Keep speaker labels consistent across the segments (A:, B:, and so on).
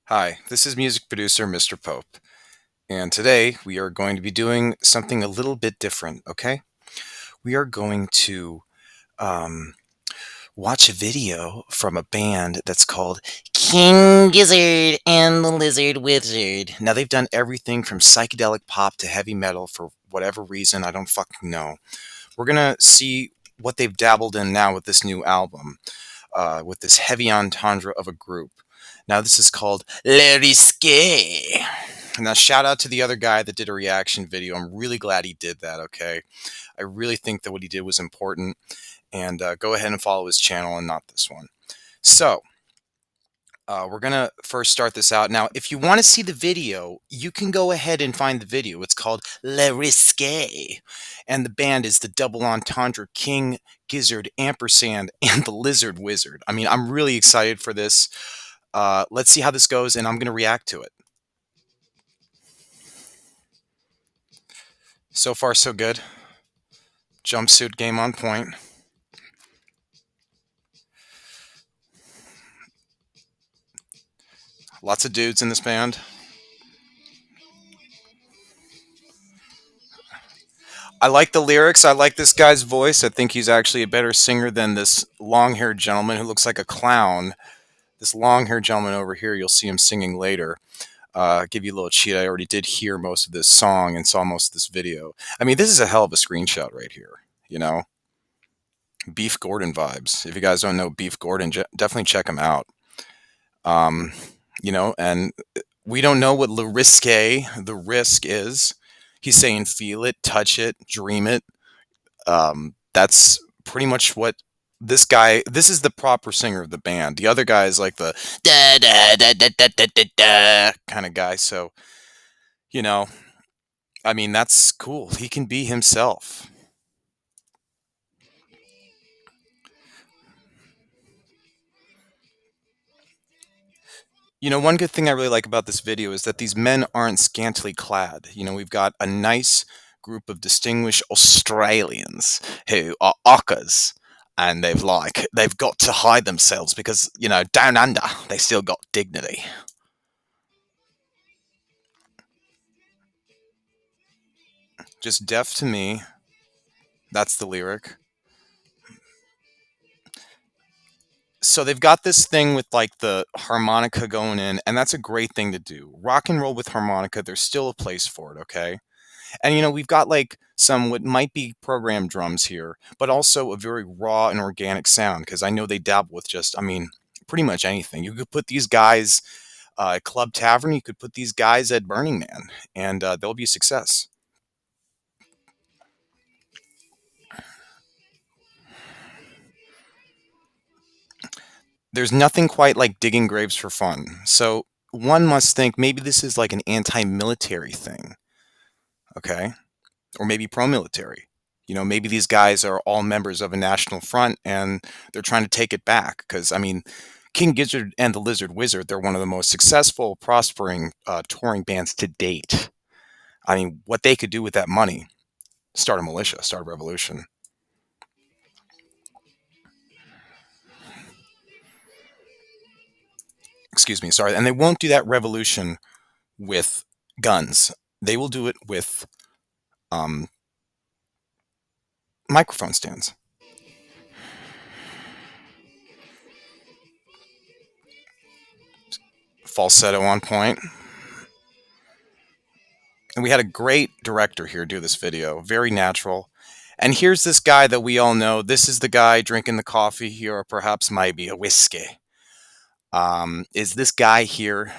A: Hi, this is music producer Mr. Pope, and today we are going to be doing something a little bit different, okay? We are going to um, watch a video from a band that's called King Gizzard and the Lizard Wizard. Now, they've done everything from psychedelic pop to heavy metal for whatever reason, I don't fucking know. We're gonna see what they've dabbled in now with this new album, with this heavy entendre of a group. Now, this is called Le Risque. Now, shout out to the other guy that did a reaction video. I'm really glad he did that, okay? I really think that what he did was important. And go ahead and follow his channel and not this one. So, we're going to first start this out. Now, if you want to see the video, you can go ahead and find the video. It's called Le Risque. And the band is the double entendre King, Gizzard, Ampersand, and the Lizard Wizard. I mean, I'm really excited for this. Let's see how this goes, and I'm going to react to it. So far, so good. Jumpsuit game on point. Lots of dudes in this band. I like the lyrics. I like this guy's voice. I think he's actually a better singer than this long haired gentleman who looks like a clown. This long haired gentleman over here, you'll see him singing later. Give you a little cheat. I already did hear most of this song and saw most of this video. I mean, this is a hell of a screenshot right here. You know, Beef Gordon vibes. If you guys don't know Beef Gordon, definitely check him out. Um, and we don't know what Le Risque, the risk is. He's saying feel it, touch it, dream it. That's pretty much what this is the proper singer of the band. The other guy is like the da da da da da da da da kind of guy. So, you know, I mean, that's cool. He can be himself. One good thing I really like about this video is that these men aren't scantily clad. We've got a nice group of distinguished Australians who are ockers, and they've got to hide themselves because, down under, they still got dignity. Just deaf to me. That's the lyric. So they've got this thing with like the harmonica going in, and that's a great thing to do. Rock and roll with harmonica, there's still a place for it, okay? And we've got like some what might be programmed drums here, but also a very raw and organic sound because I know they dabble with just, I mean, pretty much anything. You could put these guys at Club Tavern, you could put these guys at Burning Man, and they'll be a success. There's nothing quite like digging graves for fun. So one must think maybe this is like an anti-military thing, okay? Or maybe pro-military. Maybe these guys are all members of a national front and they're trying to take it back. Because, I mean, King Gizzard and the Lizard Wizard, they're one of the most successful, prospering touring bands to date. I mean, what they could do with that money, start a militia, start a revolution. Excuse me, sorry. And they won't do that revolution with guns. They will do it with um, microphone stands. Falsetto on point. And we had a great director here do this video, very natural. And here's this guy that we all know. This is the guy drinking the coffee here, or perhaps maybe a whiskey. Is this guy here,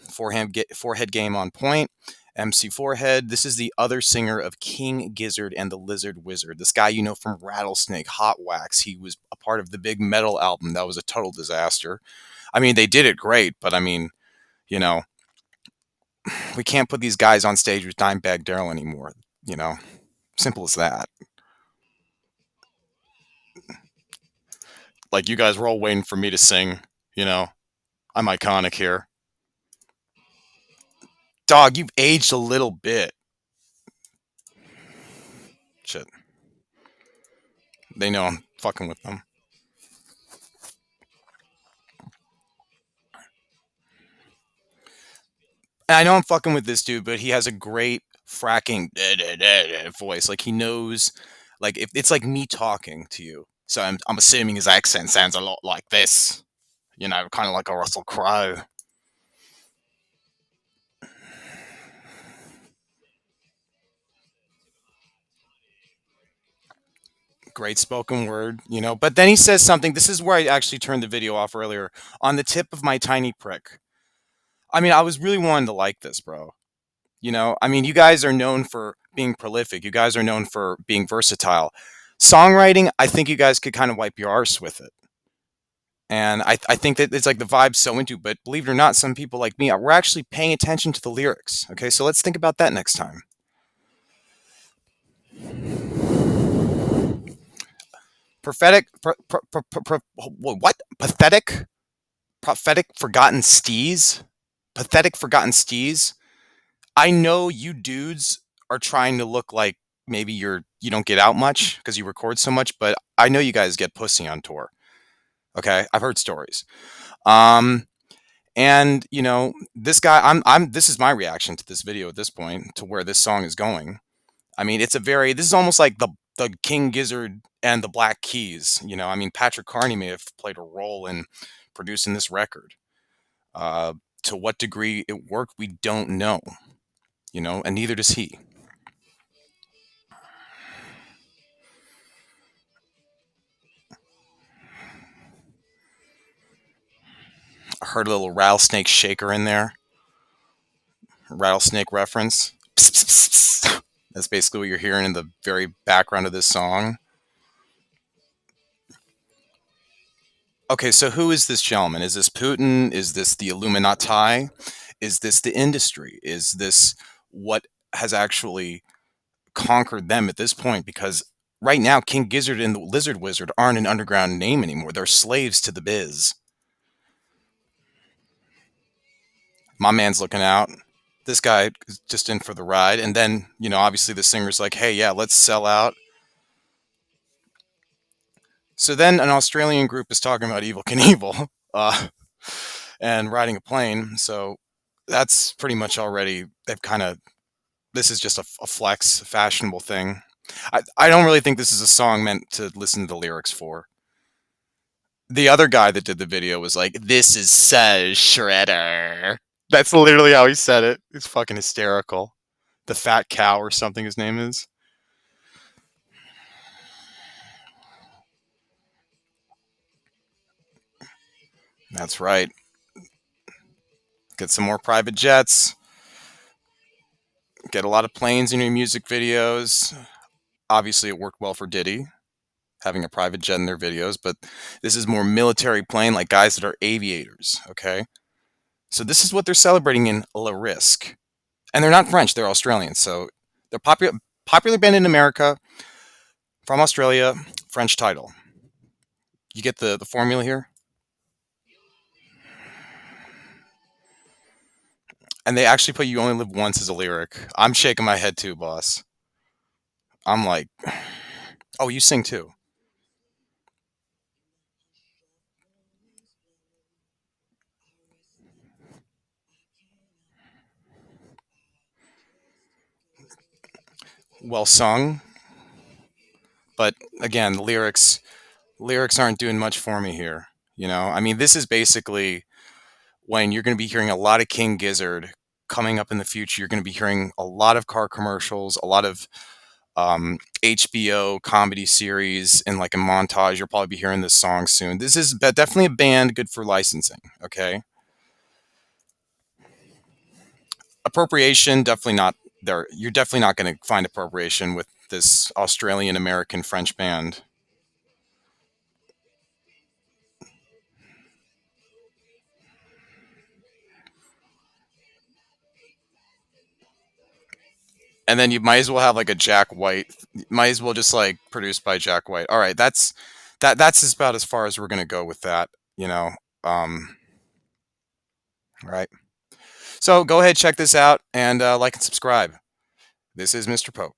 A: forehead game on point, MC Forehead. This is the other singer of King Gizzard and the Lizard Wizard. This guy you know from Rattlesnake, Hot Wax. He was a part of the big metal album that was a total disaster. I mean, they did it great, but I mean, you know, we can't put these guys on stage with Dimebag Darrell anymore. You know, simple as that. Like you guys were all waiting for me to sing. You know, I'm iconic here. Dog, you've aged a little bit. Shit. They know I'm fucking with them. And I know I'm fucking with this dude, but he has a great fracking voice. Like he knows, like if it's like me talking to you. So I'm assuming his accent sounds a lot like this. You know, kind of like a Russell Crowe. Great spoken word, you know. But then he says something. This is where I actually turned the video off earlier. On the tip of my tiny prick. I mean, I was really wanting to like this, bro. You know, I mean, you guys are known for being prolific. You guys are known for being versatile. Songwriting, I think you guys could kind of wipe your arse with it. And I think that it's like the vibe's so into, but believe it or not, some people like me, we're actually paying attention to the lyrics. Okay, so let's think about that next time. Prophetic, what? Pathetic, prophetic, forgotten steez, pathetic, forgotten steez. I know you dudes are trying to look like maybe you don't get out much because you record so much, but I know you guys get pussy on tour. Okay, I've heard stories. Um, and you know, this guy, this is my reaction to this video at this point to where this song is going. I mean, this is almost like the King Gizzard and the Black Keys. You know, I mean, Patrick Carney may have played a role in producing this record. Uh, to what degree it worked, we don't know. You know, and neither does he. I heard a little rattlesnake shaker in there, rattlesnake reference. Psst, psst, psst, psst. That's basically what you're hearing in the very background of this song. Okay, so who is this gentleman? Is this Putin? Is this the Illuminati? Is this the industry? Is this what has actually conquered them at this point? Because right now, King Gizzard and the Lizard Wizard aren't an underground name anymore. They're slaves to the biz. My man's looking out. This guy is just in for the ride. And then, you know, obviously the singer's like, hey, yeah, let's sell out. So then an Australian group is talking about Evil Knievel and riding a plane. So that's pretty much already, they've kind of, this is just a flex, a fashionable thing. I don't really think this is a song meant to listen to the lyrics for. The other guy that did the video was like, this is so shredder. That's literally how he said it. It's fucking hysterical. The fat cow or something his name is. That's right. Get some more private jets. Get a lot of planes in your music videos. Obviously, it worked well for Diddy, having a private jet in their videos, but this is more military plane, like guys that are aviators, okay? So this is what they're celebrating in Le Risque. And they're not French, they're Australian. So they're popular band in America, from Australia, French title. You get the formula here? And they actually put "You Only Live Once" as a lyric. I'm shaking my head too, boss. I'm like, oh, you sing too. Well sung, but again, the lyrics aren't doing much for me here. You know, I mean, this is basically when you're going to be hearing a lot of King Gizzard coming up in the future. You're going to be hearing a lot of car commercials, a lot of HBO comedy series, and like a montage. You'll probably be hearing this song soon. This is definitely a band good for licensing. Okay, appropriation definitely not there. You're definitely not going to find appropriation with this Australian American French band. And then you might as well have like a Jack White. Might as well just like produced by Jack White. All right, that's about as far as we're gonna go with that. You know, um, right. So go ahead, check this out, and like and subscribe. This is Mr. Pope.